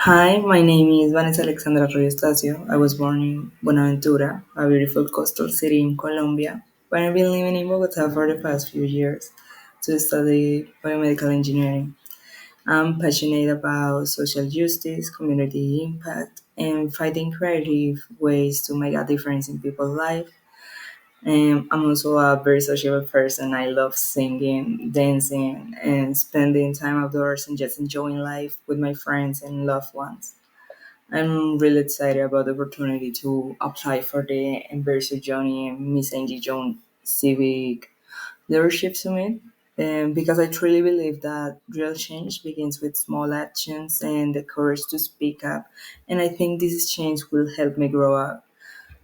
Hi, my name is Vanessa Alexandra Arroyo Estacio. I was born in Buenaventura, a beautiful coastal city in Colombia, but I've been living in Bogota for the past few years to study biomedical engineering. I'm passionate about social justice, community impact, and finding creative ways to make a difference in people's lives. I'm also a very sociable person. I love singing, dancing, and spending time outdoors and just enjoying life with my friends and loved ones. I'm really excited about the opportunity to apply for the Ambassador Johnny and Miss Angie Jones Civic Leadership Summit. Because I truly believe that real change begins with small actions and the courage to speak up. And I think this change will help me grow up,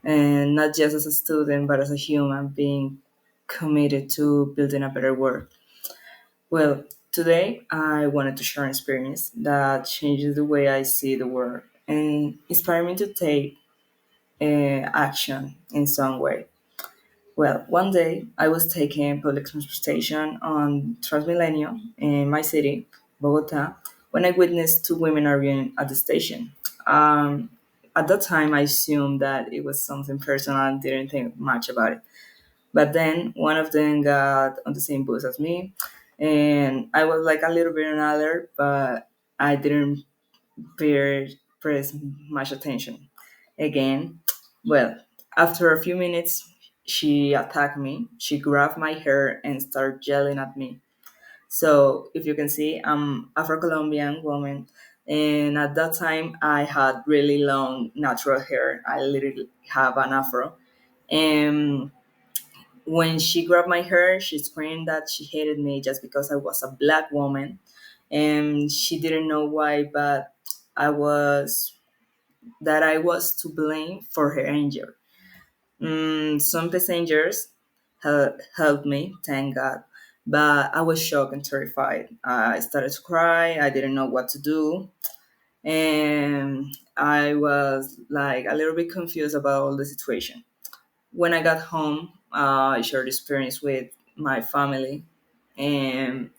and not just as a student, but as a human being committed to building a better world. Well, today I wanted to share an experience that changes the way I see the world and inspire me to take action in some way. Well, one day I was taking public transportation on Transmilenio in my city, Bogota, when I witnessed two women arguing at the station. Um, at that time, I assumed that it was something personal and didn't think much about it. But then one of them got on the same bus as me, and I was like a little bit on alert, but I didn't peer press much attention. Again, well, after a few minutes, she attacked me. She grabbed my hair and started yelling at me. So, if you can see, I'm Afro-Colombian woman, and at that time, I had really long natural hair. I literally have an afro, and when she grabbed my hair, she screamed that she hated me just because I was a black woman, and she didn't know why, but I was I was to blame for her injury. Some passengers helped me, thank God, but I was shocked and terrified. I started to cry. I didn't know what to do, and I was like a little bit confused about all the situation. When I got home, I shared experience with my family, and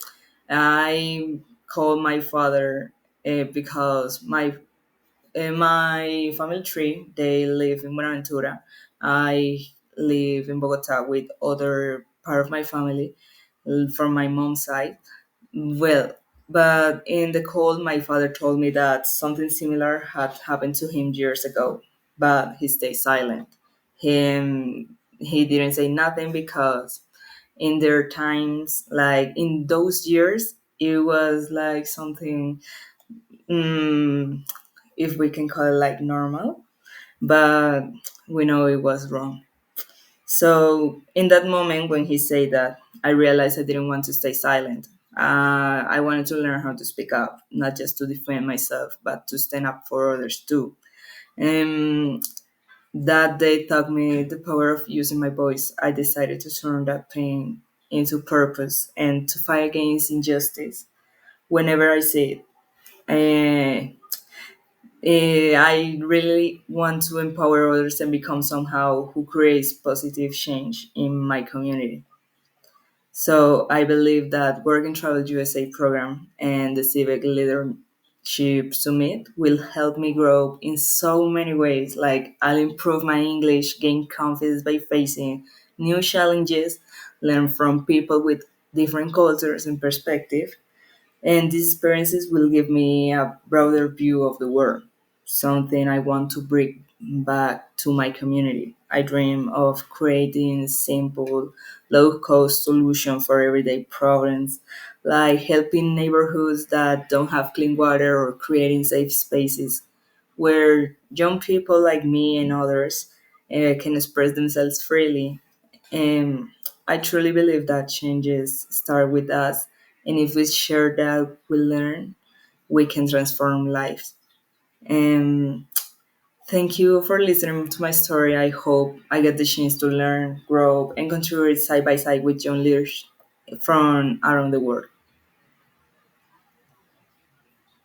I called my father because my family tree, they live in Buenaventura. I live in Bogota with other part of my family from my mom's side. Well, but in the call, my father told me that something similar had happened to him years ago, but he stayed silent. He didn't say nothing because in their times, like in those years, it was like something, mm, if we can call it like normal, but we know it was wrong. So in that moment when he said that, I realized I didn't want to stay silent. I wanted to learn how to speak up, not just to defend myself, but to stand up for others too. And that day taught me the power of using my voice. I decided to turn that pain into purpose and to fight against injustice whenever I see it. Eh, I really want to empower others and become somehow who creates positive change in my community. So I believe that Work and Travel USA program and the Civic Leadership Summit will help me grow in so many ways. Like I'll improve my English, gain confidence by facing new challenges, learn from people with different cultures and perspective, and these experiences will give me a broader view of the world, something I want to bring back to my community. I dream of creating simple, low cost solutions for everyday problems, like helping neighborhoods that don't have clean water or creating safe spaces where young people like me and others can express themselves freely. And I truly believe that changes start with us. And if we share that we learn, we can transform lives. And thank you for listening to my story. I hope I get the chance to learn, grow, and contribute side by side with young leaders from around the world.